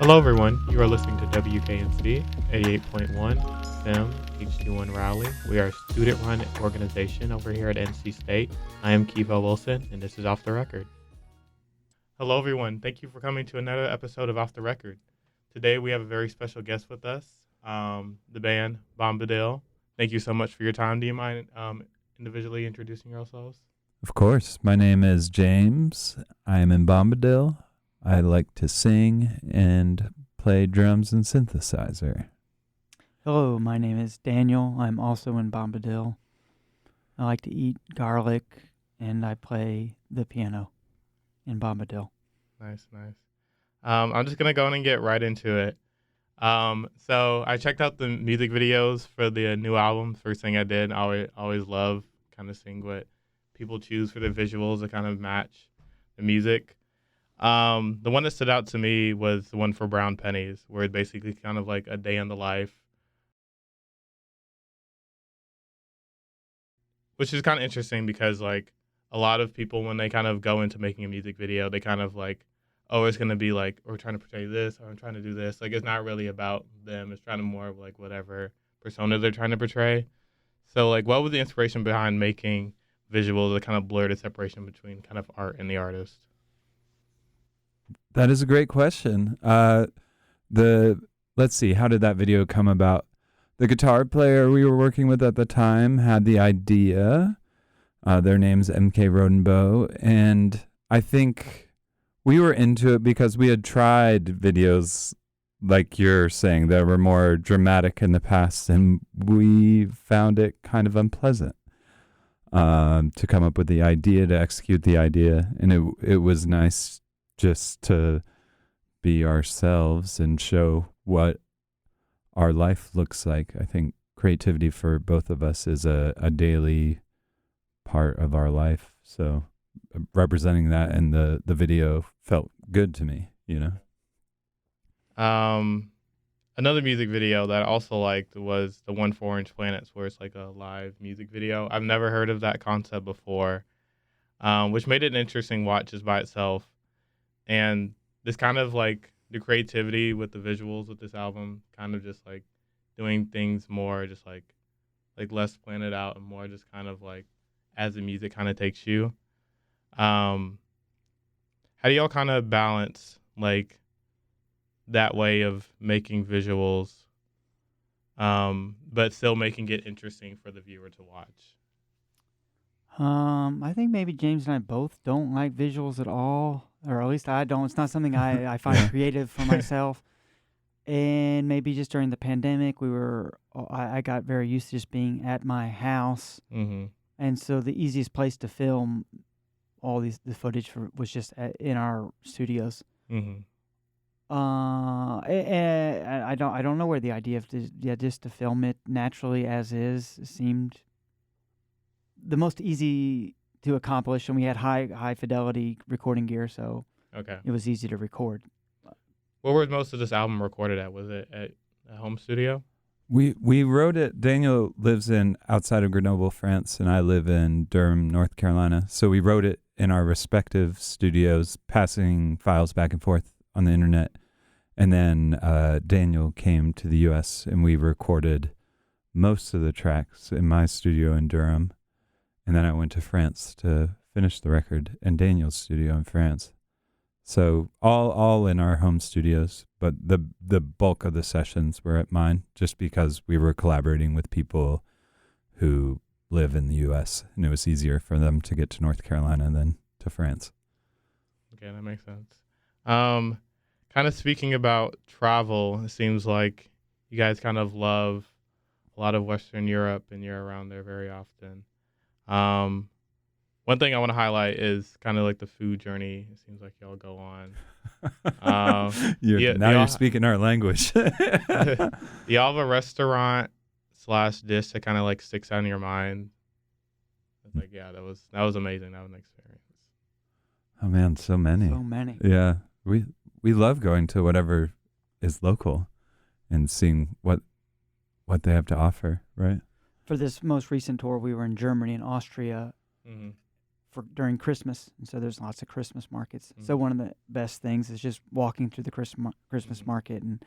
Hello, everyone. You are listening to WKNC 88.1 FM HD1 Raleigh. We are a student-run organization over here at NC State. I am Kivo Wilson, and this is Off the Record. Hello, everyone. Thank you for coming to another episode of Off the Record. Today, we have a very special guest with us, the band Bombadil. Thank you so much for your time. Do you mind individually introducing yourselves? Of course. My name is James. I am in Bombadil. I like to sing and play drums and synthesizer. Hello, my name is Daniel. I'm also in Bombadil. I like to eat garlic, and I play the piano in Bombadil. Nice. I'm just going to go on and get right into it. So I checked out the music videos for the new album. First thing I did, I always love kind of seeing what people choose for the visuals to kind of match the music. The one that stood out to me was the one for Brown Pennies, where it's basically kind of like a day in the life, which is kind of interesting because like a lot of people, when they kind of go into making a music video, they kind of like, oh, it's going to be like, we're trying to portray this, or I'm trying to do this. Like, it's not really about them. It's trying to more of like whatever persona they're trying to portray. So like, what was the inspiration behind making visuals that kind of blur the separation between kind of art and the artist? That is a great question. Let's see, how did that video come about? The guitar player we were working with at the time had the idea. Their name's MK Rodenbow, and I think we were into it because we had tried videos like you're saying that were more dramatic in the past, and we found it kind of unpleasant to come up with the idea, to execute the idea, and it was nice just to be ourselves and show what our life looks like. I think creativity for both of us is a daily part of our life. So representing that in the video felt good to me, you know? Another music video that I also liked was the one for Orange Planets, where it's like a live music video. I've never heard of that concept before, which made it an interesting watch just by itself. And this kind of like the creativity with the visuals with this album, kind of just like doing things more just like less planned out and more just kind of like as the music kind of takes you. How do y'all kind of balance like that way of making visuals, but still making it interesting for the viewer to watch? I think maybe James and I both don't like visuals at all, or at least I don't. It's not something I find creative for myself. And maybe just during the pandemic, I got very used to just being at my house. Mm-hmm. And so the easiest place to film all the footage was just in our studios. Mm-hmm. And I don't know where the idea of just to film it naturally as is seemed the most easy to accomplish, and we had high fidelity recording gear, so Okay. it was easy to record. Where was most of this album recorded at? Was it at a home studio? We wrote it. Daniel lives outside of Grenoble, France, and I live in Durham, North Carolina. So we wrote it in our respective studios, passing files back and forth on the internet. And then Daniel came to the U.S. and we recorded most of the tracks in my studio in Durham. And then I went to France to finish the record in Daniel's studio in France. So all in our home studios, but the bulk of the sessions were at mine, just because we were collaborating with people who live in the U.S. and it was easier for them to get to North Carolina than to France. Okay, that makes sense. Kind of speaking about travel, it seems like you guys kind of love a lot of Western Europe, and you're around there very often. One thing I want to highlight is kind of like the food journey. It seems like y'all go on. You're speaking our language. Y'all have a restaurant / dish that kind of like sticks out in your mind? It's like, yeah, that was amazing. That was an experience. Oh man, so many. Yeah, we love going to whatever is local and seeing what they have to offer, right? For this most recent tour, we were in Germany and Austria. Mm-hmm. during Christmas, and so there's lots of Christmas markets. So Mhm. one of the best things is just walking through the Christmas Mhm. market, and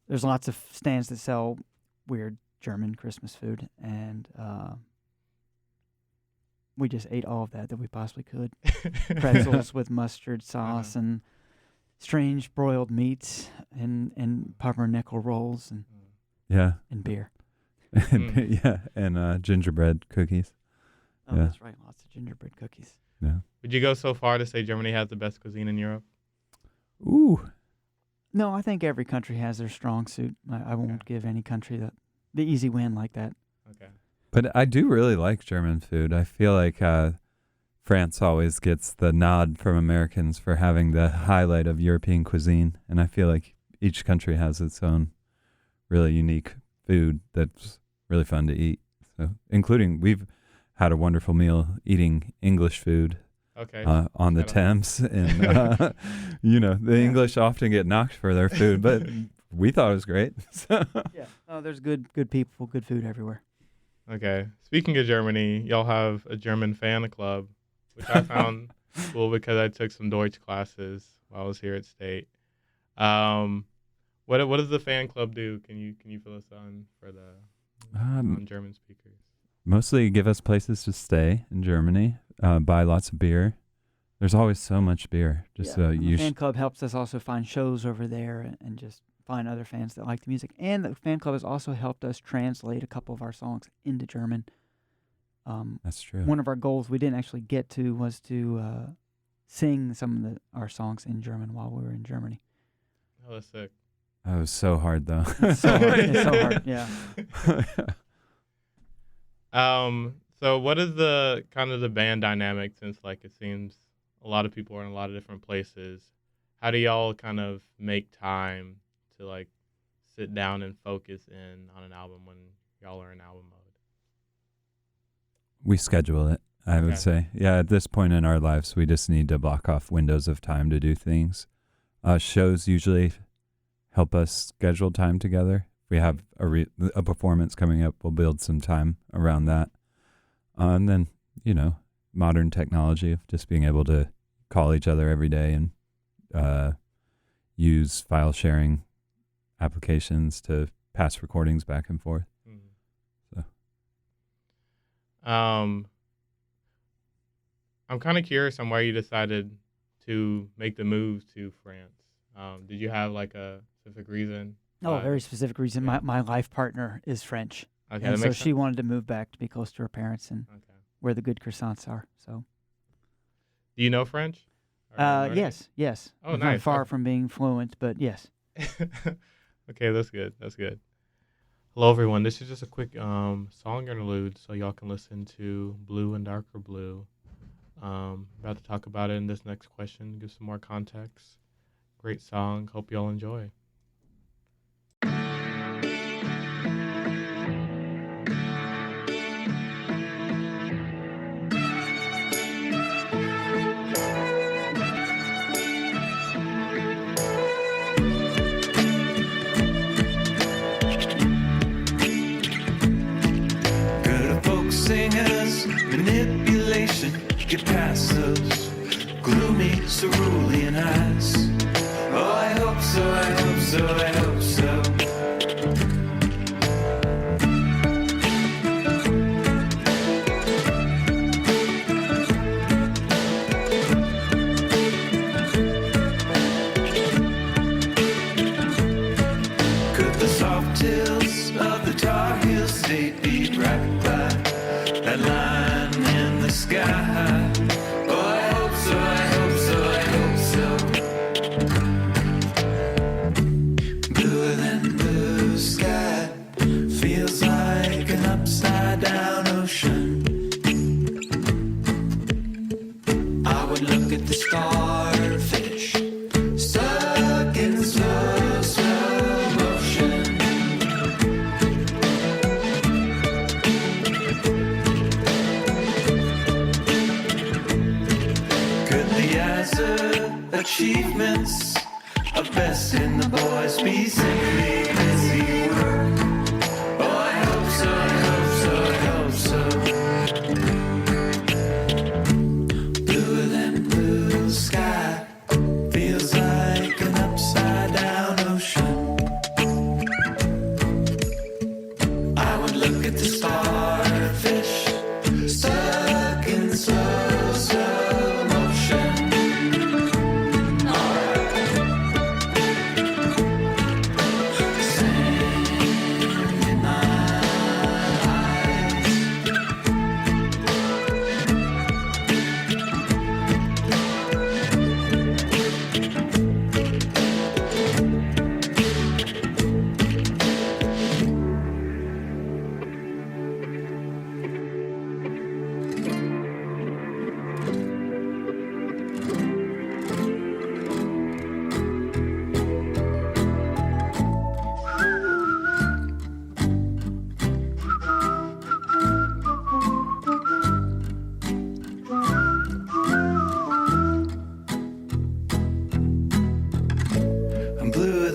there's lots of stands that sell weird German Christmas food, and we just ate all of that we possibly could. Pretzels with mustard sauce and strange broiled meats and pumpernickel rolls Yeah. and beer. Yeah, and gingerbread cookies. Oh, Yeah. that's right. Lots of gingerbread cookies. Yeah. Would you go so far to say Germany has the best cuisine in Europe? Ooh. No, I think every country has their strong suit. I won't give any country the easy win like that. Okay. But I do really like German food. I feel like France always gets the nod from Americans for having the highlight of European cuisine. And I feel like each country has its own really unique food that's really fun to eat. So, including we've had a wonderful meal eating English food Okay. on the Shout out. Thames. And, the English often get knocked for their food, but we thought it was great. So. Yeah. Oh, there's good people, good food everywhere. Okay. Speaking of Germany, y'all have a German fan club, which I found cool because I took some Deutsch classes while I was here at State. What does the fan club do? Can you fill us on for the non-German speakers? Mostly give us places to stay in Germany, buy lots of beer. There's always so much beer. Just And the fan club helps us also find shows over there and just find other fans that like the music. And the fan club has also helped us translate a couple of our songs into German. That's true. One of our goals we didn't actually get to was to sing some of our songs in German while we were in Germany. Oh, that's sick. That was so hard, though. It's so hard. Yeah. So what is the kind of the band dynamic, since like it seems a lot of people are in a lot of different places? How do y'all kind of make time to like sit down and focus in on an album when y'all are in album mode? We schedule it, I would Okay. say. Yeah, at this point in our lives, we just need to block off windows of time to do things. Shows usually help us schedule time together. If we have a performance coming up, we'll build some time around that. And then, modern technology of just being able to call each other every day and use file sharing applications to pass recordings back and forth. So. I'm kind of curious on why you decided to make the move to France. Did you have like a specific reason? Oh, a very specific reason. Yeah. My life partner is French. Okay, And that so makes she sense. wanted to move back to be close to her parents and Okay. where the good croissants are. So, Do you know French? Or learning it? yes. Oh, I'm nice. far Okay. from being fluent, but yes. Okay, that's good. That's good. Hello, everyone. This is just a quick song interlude so y'all can listen to Blue and Darker Blue. About to talk about it in this next question, give some more context. Great song. Hope y'all enjoy. Good of folk singers, manipulation, get past those gloomy cerulean eyes. Oh, I hope so, I hope so, I hope so. Could the soft hills of the Tar Heel State be right by that line in the sky? Oh, I hope so, I hope so, I hope so. Bluer than blue sky feels like an upside down ocean. I would look at the starfish stuck in slow motion. Could the answer achievements of best in the boys be simply busy work? Oh, I hope so, I hope so, I hope so.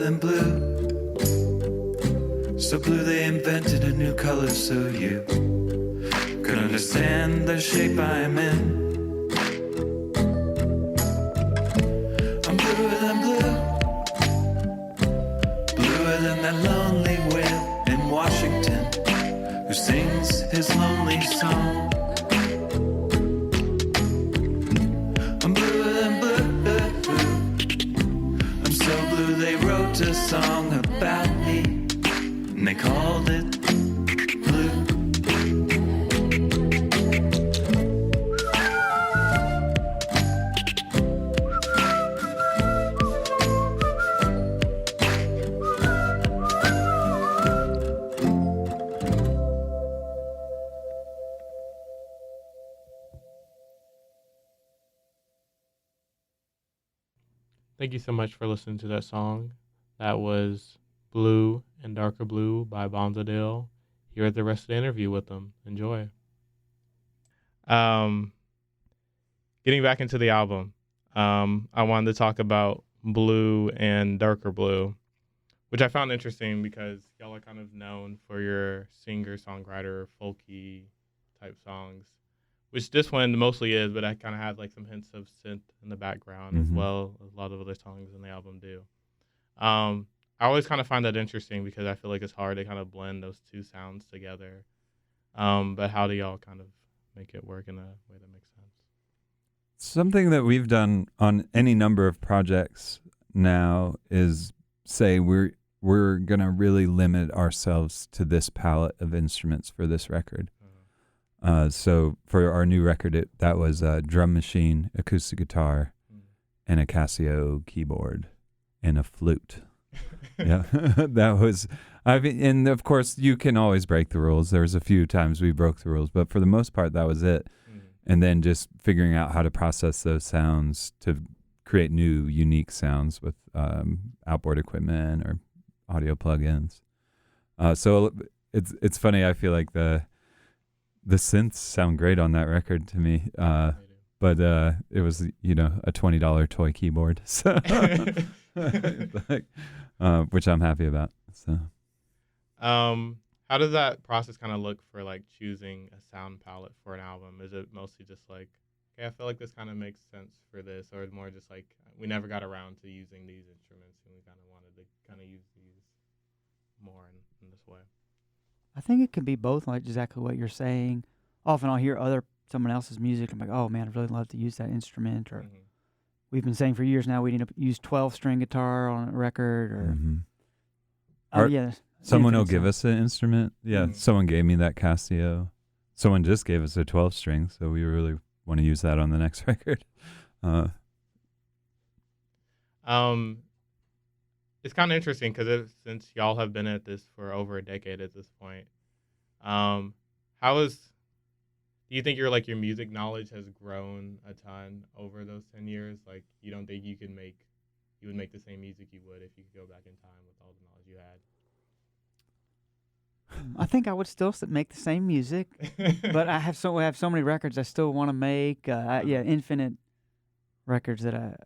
than blue. So blue they invented a new color so you could understand the shape I'm in. I'm bluer than blue, bluer than that lonely whale in Washington who sings his lonely song. I'm bluer than blue, I'm so blue they wrote a song about me and they called it Blue. Thank you so much for listening to that song. That was Blue and Darker Blue by Bombadil. Here at the rest of the interview with them. Enjoy. Um, Getting back into the album, I wanted to talk about Blue and Darker Blue, which I found interesting because y'all are kind of known for your singer-songwriter, folky type songs, which this one mostly is, but I kind of have like some hints of synth in the background as well as a lot of other songs in the album do. I always kind of find that interesting because I feel like it's hard to kind of blend those two sounds together. But how do y'all kind of make it work in a way that makes sense? Something that we've done on any number of projects now is say we're going to really limit ourselves to this palette of instruments for this record. So for our new record, that was a drum machine, acoustic guitar, and a Casio keyboard, and a flute. Yeah, that was. And of course, you can always break the rules. There was a few times we broke the rules, but for the most part, that was it. And then just figuring out how to process those sounds to create new, unique sounds with outboard equipment or audio plugins. So it's funny. I feel like the synths sound great on that record to me. But it was, a $20 toy keyboard, so which I'm happy about. So, how does that process kind of look for like choosing a sound palette for an album? Is it mostly just like, okay, I feel like this kind of makes sense for this, or more just like we never got around to using these instruments and we kind of wanted to kind of use these more in this way? I think it can be both, like exactly what you're saying. Often I'll hear someone else's music. I'm like, oh man, I'd really love to use that instrument. Or we've been saying for years now we need to use 12-string guitar on a record. Or yeah, someone will give us an instrument. Yeah, someone gave me that Casio. Someone just gave us a 12-string, so we really want to use that on the next record. It's kind of interesting because since y'all have been at this for over a decade at this point, do you think your music knowledge has grown a ton over those 10 years? Like, you don't think you would make the same music you would if you could go back in time with all the knowledge you had? I think I would still make the same music, but I have so many records I still want to make. Infinite records that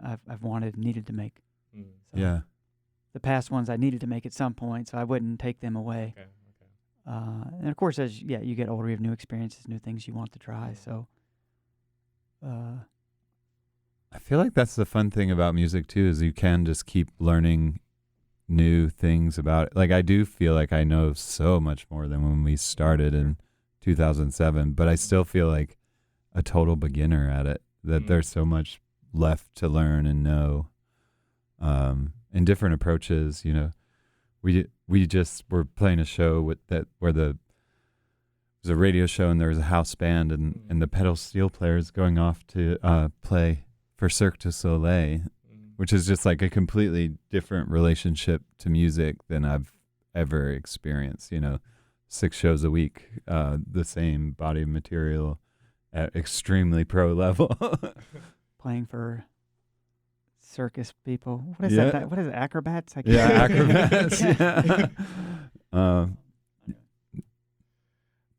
I've needed to make. So Yeah. The past ones I needed to make at some point, so I wouldn't take them away. Okay. And of course, as you get older, you have new experiences, new things you want to try. So, I feel like that's the fun thing about music too, is you can just keep learning new things about it. Like, I do feel like I know so much more than when we started in 2007, but I still feel like a total beginner at it, that there's so much left to learn and know. And different approaches, we just were playing a show where it was a radio show and there was a house band and the pedal steel players going off to play for Cirque du Soleil, which is just like a completely different relationship to music than I've ever experienced. 6 shows a week, the same body of material at extremely pro level. Playing for circus people. What is that? What is it? Acrobats? Acrobats.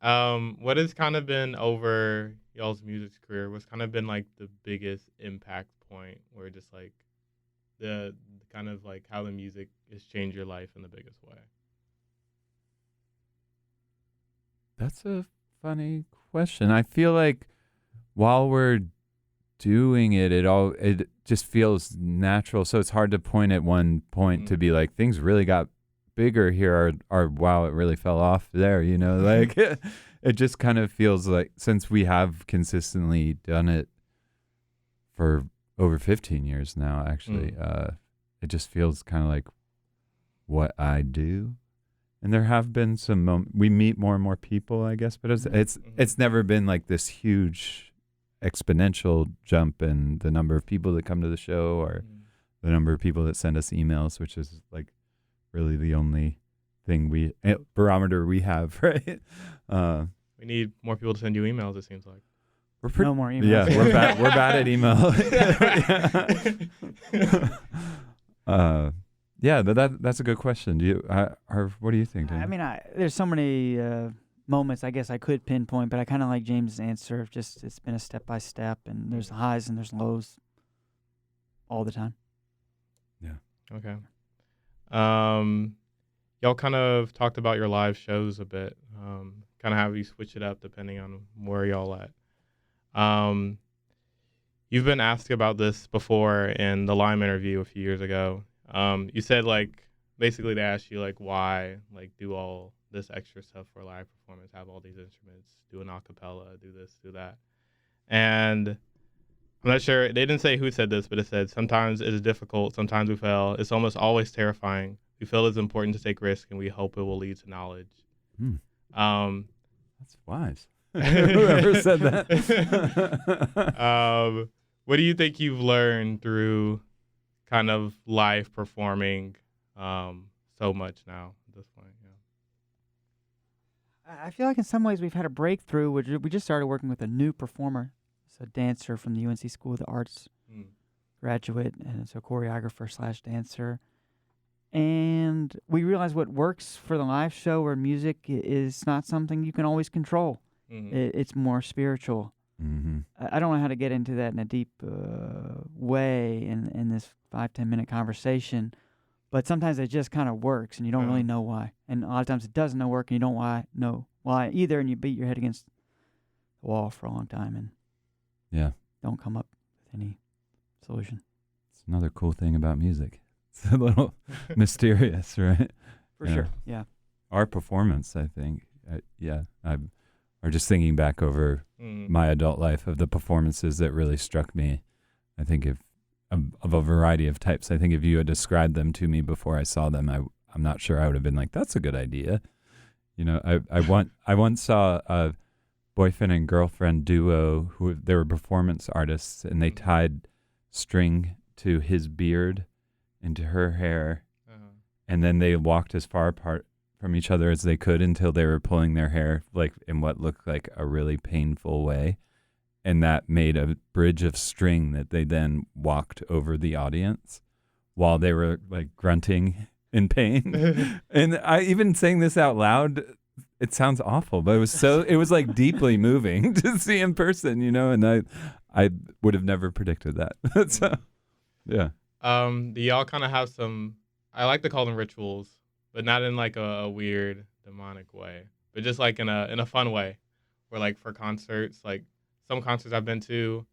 What has kind of been over y'all's music career? What's kind of been like the biggest impact point where just like the kind of like how the music has changed your life in the biggest way? That's a funny question. I feel like while we're doing it, it just feels natural. So it's hard to point at one point to be like things really got bigger here, or wow, it really fell off there. You know, like it just kind of feels like since we have consistently done it for over 15 years now, actually, it just feels kind of like what I do. And there have been some we meet more and more people, I guess, but it's never been like this huge exponential jump in the number of people that come to the show or the number of people that send us emails, which is like really the only thing barometer we have, right? We need more people to send you emails, it seems like. No more emails. Yeah, we're bad at email. Yeah, that's a good question. Do you, what do you think, Dan? I mean, there's so many moments I guess I could pinpoint, but I kind of like James' answer. Just it's been a step by step, and there's highs and there's lows all the time. Yeah. Okay. Y'all kind of talked about your live shows a bit. Kind of how you switch it up depending on where y'all at. You've been asked about this before in the Lime interview a few years ago. You said like basically they asked you like why like do all this extra stuff for a live performance, have all these instruments, do an acapella, do this, do that. And I'm not sure, they didn't say who said this, but it said sometimes it is difficult, sometimes we fail. It's almost always terrifying. We feel it's important to take risks and we hope it will lead to knowledge. That's wise. Whoever said that. What do you think you've learned through kind of live performing so much now at this point? Yeah. I feel like in some ways we've had a breakthrough. We just started working with a new performer. It's a dancer from the UNC School of the Arts graduate, and it's a choreographer / dancer. And we realized what works for the live show or music is not something you can always control. It's more spiritual. I don't know how to get into that in a deep way in this 5-10 minute conversation, but sometimes it just kind of works and you don't really know why. And a lot of times it doesn't work and you don't know why either, and you beat your head against the wall for a long time and don't come up with any solution. It's another cool thing about music. It's a little mysterious, right? For sure, yeah. Our performance, I think, or just thinking back over my adult life of the performances that really struck me, I think of a variety of types. I think if you had described them to me before I saw them, I'm not sure I would have been like, that's a good idea. You know, I once saw a boyfriend and girlfriend duo they were performance artists, and they tied string to his beard and to her hair, and then they walked as far apart from each other as they could until they were pulling their hair like in what looked like a really painful way, and that made a bridge of string that they then walked over the audience while they were like grunting in pain. And I even saying this out loud, it sounds awful, but it was like deeply moving to see in person, you know, and I would have never predicted that. So yeah. Do y'all kind of have some, I like to call them rituals, but not in like a weird demonic way, but just like in a fun way, where like for concerts, like some concerts I've been to,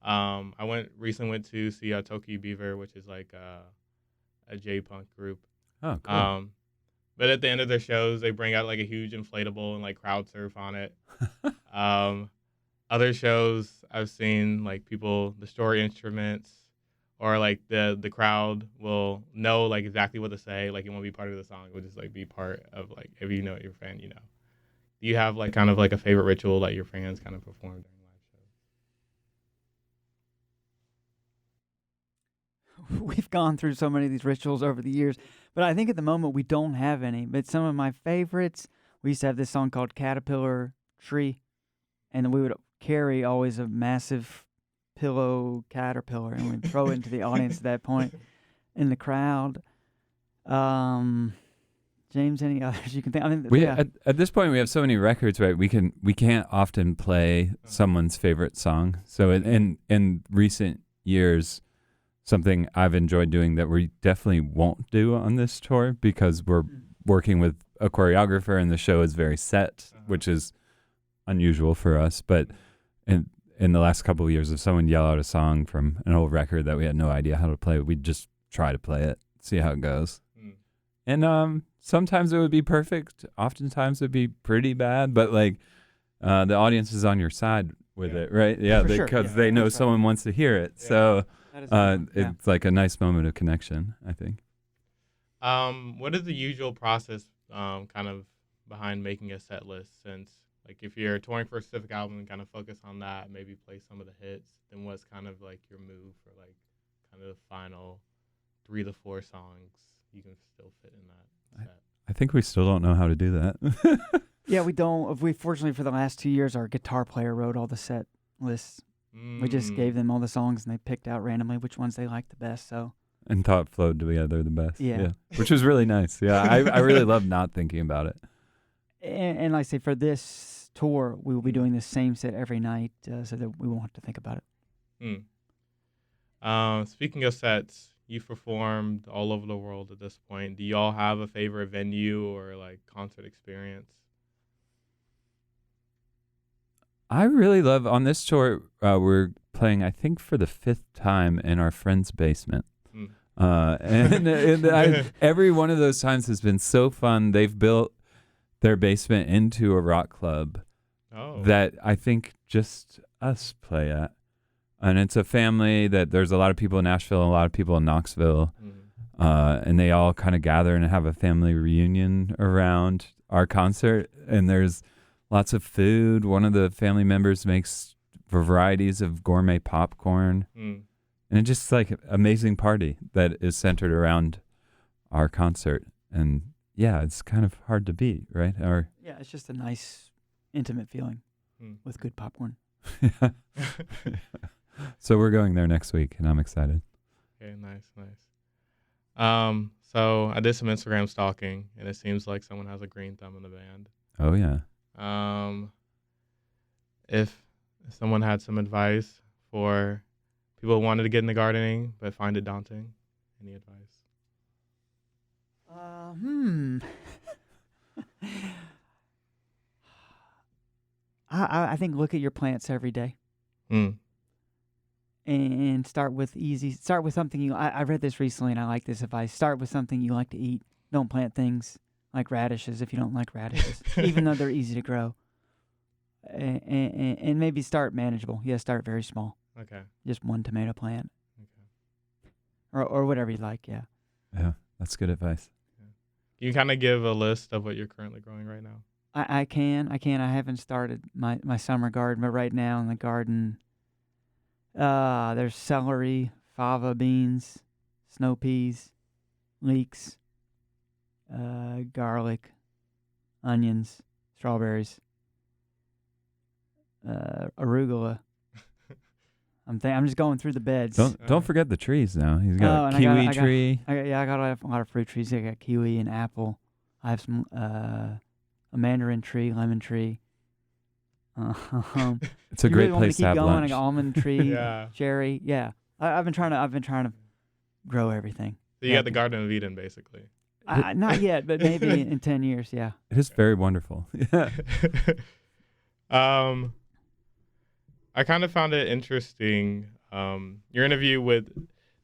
I recently went to see Toki Beaver, which is like a J-punk group. Oh, cool. But at the end of their shows, they bring out like a huge inflatable and like crowd surf on it. Other shows I've seen, like people destroy instruments, or like the crowd will know like exactly what to say, like it won't be part of the song, it will just like be part of like, if you know your fan, you know. Do you have like kind of like a favorite ritual that your fans kind of perform during live shows? We've gone through so many of these rituals over the years, but I think at the moment we don't have any. But some of my favorites, we used to have this song called Caterpillar Tree, and we would carry always a massive pillow caterpillar, and we'd throw it into the audience at that point in the crowd. James, any others you can think? I mean, at this point we have so many records, right? We can't often play someone's favorite song. So in recent years, something I've enjoyed doing that we definitely won't do on this tour because we're working with a choreographer and the show is very set, which is unusual for us. But in the last couple of years, if someone yell out a song from an old record that we had no idea how to play, we'd just try to play it, see how it goes. And sometimes it would be perfect. Oftentimes it would be pretty bad, but like the audience is on your side with it, right? Yeah, because they know someone wants to hear it. Yeah. So it's like a nice moment of connection, I think. What is the usual process kind of behind making a set list? Since like if you're touring for a specific album and kind of focus on that, maybe play some of the hits, then what's kind of like your move for like kind of the final 3 to 4 songs you can still fit in that set? I think we still don't know how to do that. Yeah, we don't. We fortunately for the last 2 years, our guitar player wrote all the set lists. We just gave them all the songs and they picked out randomly which ones they liked the best. So and thought flowed together the best. Yeah. Which was really nice. Yeah, I really love not thinking about it. And like I say, for this tour, we will be doing the same set every night so that we won't have to think about it. Speaking of sets, you've performed all over the world at this point. Do y'all have a favorite venue or like concert experience? I really love, on this tour, we're playing, I think, for the 5th time in our friend's basement. Every one of those times has been so fun. They've built their basement into a rock club that I think just us play at. And it's a family that there's a lot of people in Nashville and a lot of people in Knoxville. And they all kind of gather and have a family reunion around our concert. And there's lots of food. One of the family members makes varieties of gourmet popcorn. And it's just like an amazing party that is centered around our concert. And yeah, it's kind of hard to beat, right? Yeah, it's just a nice, intimate feeling with good popcorn. So we're going there next week, and I'm excited. Okay, nice. So I did some Instagram stalking, and it seems like someone has a green thumb in the band. Oh, yeah. If someone had some advice for people who wanted to get into gardening but find it daunting, any advice? I think look at your plants every day. And start with something I read this recently and I like this advice. Start with something you like to eat. Don't plant things like radishes if you don't like radishes, even though they're easy to grow. And maybe start manageable. Yeah, start very small. Okay. Just one tomato plant. Okay. Or whatever you like, yeah. Yeah, that's good advice. Yeah. Can you kind of give a list of what you're currently growing right now? I can. I haven't started my summer garden, but right now in the garden, there's celery, fava beans, snow peas, leeks, garlic, onions, strawberries, arugula. I'm just going through the beds. Don't forget the trees now. He's got a kiwi tree. I got a lot of fruit trees. I got kiwi and apple. I have some a mandarin tree, lemon tree. It's a great place to have lunch. I got almond tree, cherry. Yeah, I've been trying to grow everything. So you got the Garden of Eden, basically. Not yet, but maybe in 10 years. Yeah. It is very wonderful. Yeah. I kind of found it interesting. Your interview with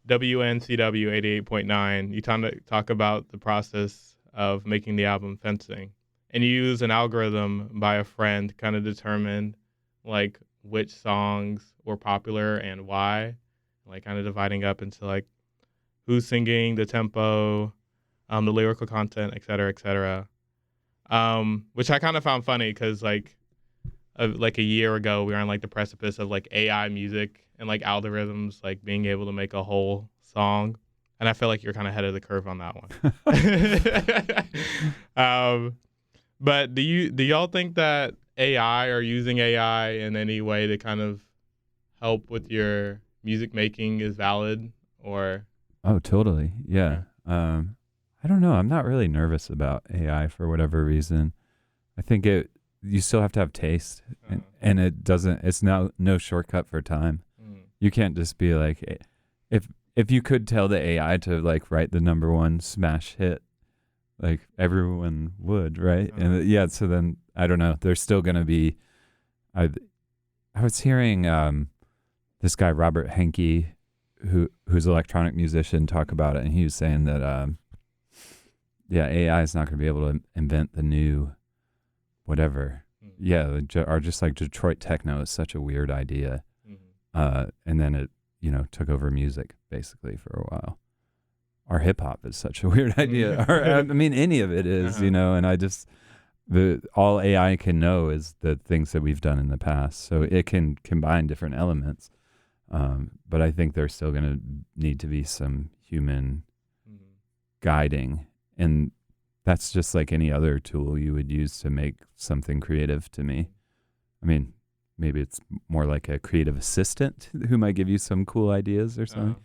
WNCW 88.9, you talk about the process of making the album Fencing. And you use an algorithm by a friend to kind of determine like which songs were popular and why, like kind of dividing up into like who's singing, the tempo, the lyrical content, et cetera, which I kind of found funny because like a year ago we were on like the precipice of like AI music and like algorithms like being able to make a whole song, and I feel like you're kind of ahead of the curve on that one. But do y'all think that AI or using AI in any way to kind of help with your music making is valid or? Oh, totally. Yeah. I don't know. I'm not really nervous about AI for whatever reason. I think you still have to have taste and it's no shortcut for time. You can't just be like, if if you could tell the AI to like write the #1 smash hit, like everyone would, right? And yeah, so then I don't know. There's still gonna be. I was hearing this guy Robert Henke, who's an electronic musician, talk about it, and he was saying that yeah, AI is not going to be able to invent the new whatever. Yeah, or just like Detroit techno is such a weird idea, and then it took over music basically for a while. Or hip hop is such a weird idea. Or I mean, any of it is, and I just. All AI can know is the things that we've done in the past, so it can combine different elements. But I think there's still going to need to be some human guiding, and that's just like any other tool you would use to make something creative. To me, I mean, maybe it's more like a creative assistant who might give you some cool ideas or something.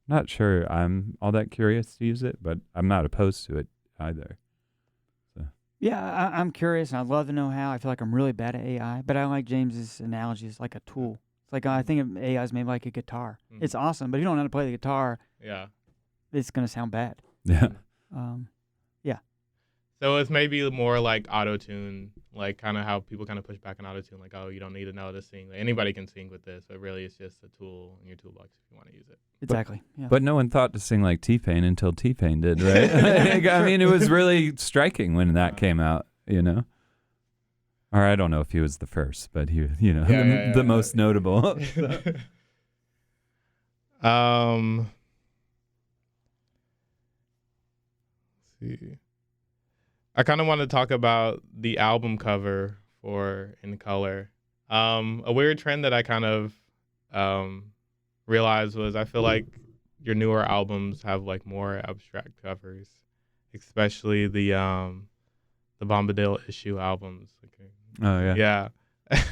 Not sure I'm all that curious to use it, but I'm not opposed to it either. Yeah, I'm curious, and I'd love to know how. I feel like I'm really bad at AI, but I like James's analogy. It's like a tool. It's like I think of AI as maybe like a guitar. It's awesome, but if you don't know how to play the guitar, it's going to sound bad. Yeah. Yeah. So it's maybe more like auto-tune, like kind of how people kind of push back on auto-tune, like, oh, you don't need to know how to sing. Like, anybody can sing with this, but really it's just a tool in your toolbox if you want to use it. Exactly. But no one thought to sing like T-Pain until T-Pain did, right? I mean, it was really striking when that came out, Or I don't know if he was the first, but he, the most notable. Let's see. I kind of want to talk about the album cover for In Color. A weird trend that I kind of realized was I feel like your newer albums have like more abstract covers, especially the Bombadil issue albums. Okay. Oh yeah. Yeah.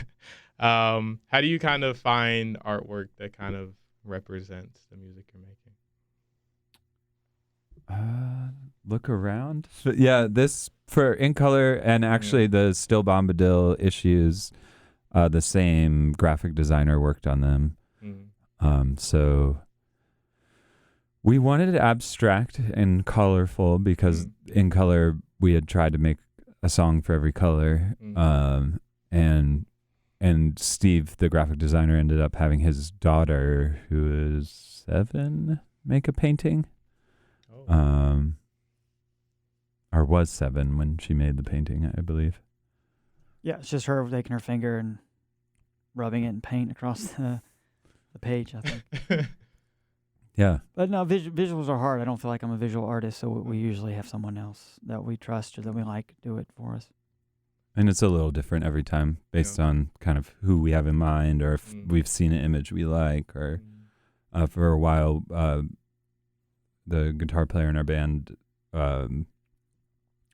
How do you kind of find artwork that kind of represents the music you're making? Look around. But yeah, this for In Color and actually the Still Bombadil issues, the same graphic designer worked on them. So we wanted it abstract and colorful because In Color we had tried to make a song for every color, and Steve, the graphic designer, ended up having his daughter, who is 7, make a painting. Or was 7 when she made the painting, I believe. Yeah, it's just her taking her finger and rubbing it in paint across the page, I think. Yeah. But no, visuals are hard. I don't feel like I'm a visual artist, so we usually have someone else that we trust or that we like do it for us. And it's a little different every time based on kind of who we have in mind or if we've seen an image we like. Or for a while, the guitar player in our band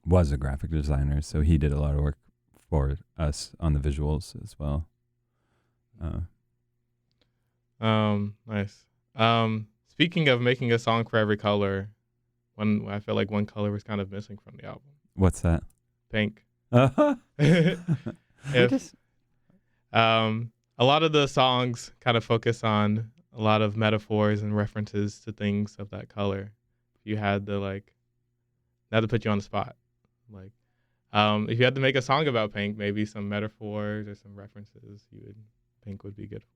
was a graphic designer, so he did a lot of work for us on the visuals as well. Nice. Speaking of making a song for every color, I feel like one color was kind of missing from the album. What's that? Pink. Uh-huh. A lot of the songs kind of focus on a lot of metaphors and references to things of that color. You had to not to put you on the spot, if you had to make a song about pink, maybe some metaphors or some references pink would be good for.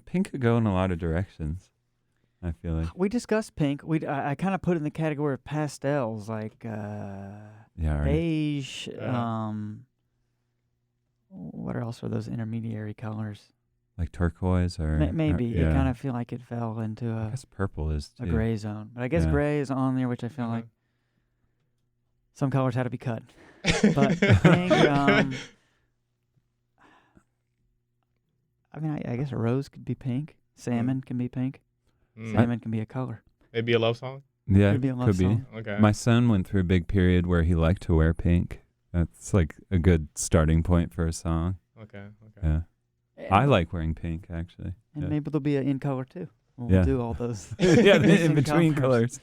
Pink could go in a lot of directions, I feel like. We discussed pink. I kind of put it in the category of pastels, like beige. Yeah. What else are those intermediary colors? Like turquoise or... Maybe. Yeah. It kind of feel like it fell into I guess purple is too. a gray zone. But I guess gray is on there, which I feel like some colors had to be cut. But pink... I mean, I guess a rose could be pink. Salmon can be pink. Salmon can be a color. Maybe a love song? Yeah, could be a love song. Okay. My son went through a big period where he liked to wear pink. That's like a good starting point for a song. Okay. Yeah. I like wearing pink, actually. And maybe there'll be an in color, too. We'll do all those. Yeah, in between colors.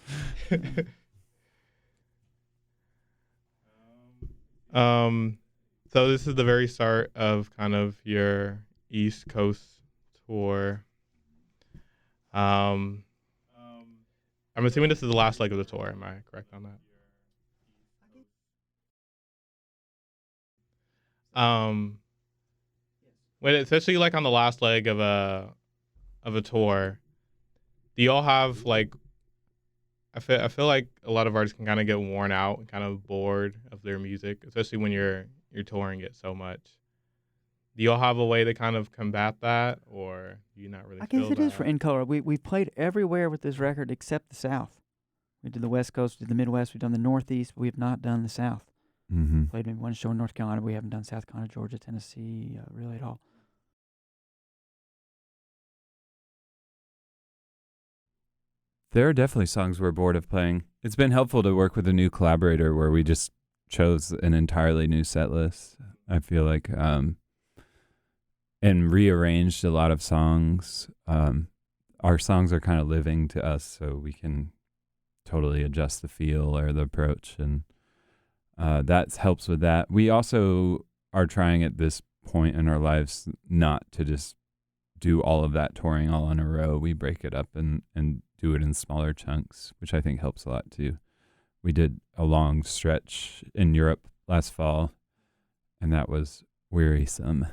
So this is the very start of kind of your East Coast tour. Um, I'm assuming this is the last leg of the tour. Am I correct on that? When especially like on the last leg of a tour, do y'all have like I feel like a lot of artists can kind of get worn out and kind of bored of their music, especially when you're touring it so much. Do y'all have a way to kind of combat that, or do you not really I feel guess it that? is for In Color. We played everywhere with this record except the South. We did the West Coast, we did the Midwest, we've done the Northeast, but we have not done the South. Mm-hmm. Played maybe one show in North Carolina, but we haven't done South Carolina, Georgia, Tennessee, really at all. There are definitely songs we're bored of playing. It's been helpful to work with a new collaborator where we just chose an entirely new set list. I feel like, and rearranged a lot of songs. Our songs are kind of living to us, so we can totally adjust the feel or the approach, and that helps with that. We also are trying at this point in our lives not to just do all of that touring all in a row. We break it up and do it in smaller chunks, which I think helps a lot too. We did a long stretch in Europe last fall, and that was wearisome.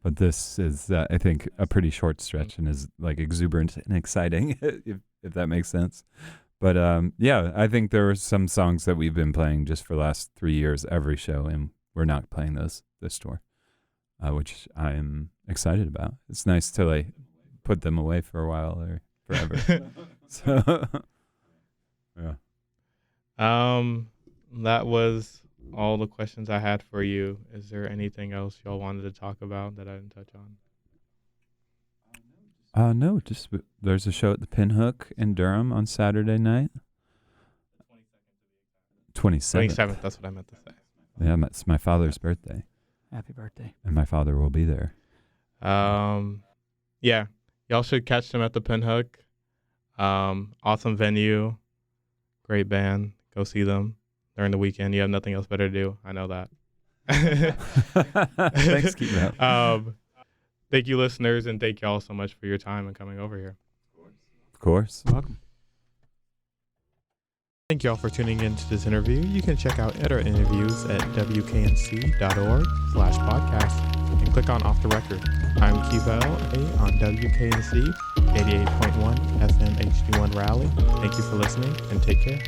But this is, I think, a pretty short stretch and is like exuberant and exciting, if that makes sense. But yeah, I think there were some songs that we've been playing just for the last 3 years, every show, and we're not playing those this tour, which I'm excited about. It's nice to like put them away for a while or forever. So, yeah. That was all the questions I had for you. Is there anything else y'all wanted to talk about that I didn't touch on? No, just there's a show at the Pinhook in Durham on Saturday night. 27th. 27th, that's what I meant to say. Yeah, it's my father's birthday, Happy birthday. and my father will be there. Yeah, y'all should catch them at the Pinhook. Awesome venue, great band. Go see them during the weekend. You have nothing else better to do. I know that. Thanks, keep it up. Thank you, listeners, and thank y'all so much for your time and coming over here. Of course. Welcome. Thank y'all for tuning in to this interview. You can check out other interviews at wknc.org/podcast and click on Off the Record. I'm Keith L. on WKNC 88.1 FM HD1 Raleigh. Thank you for listening and take care.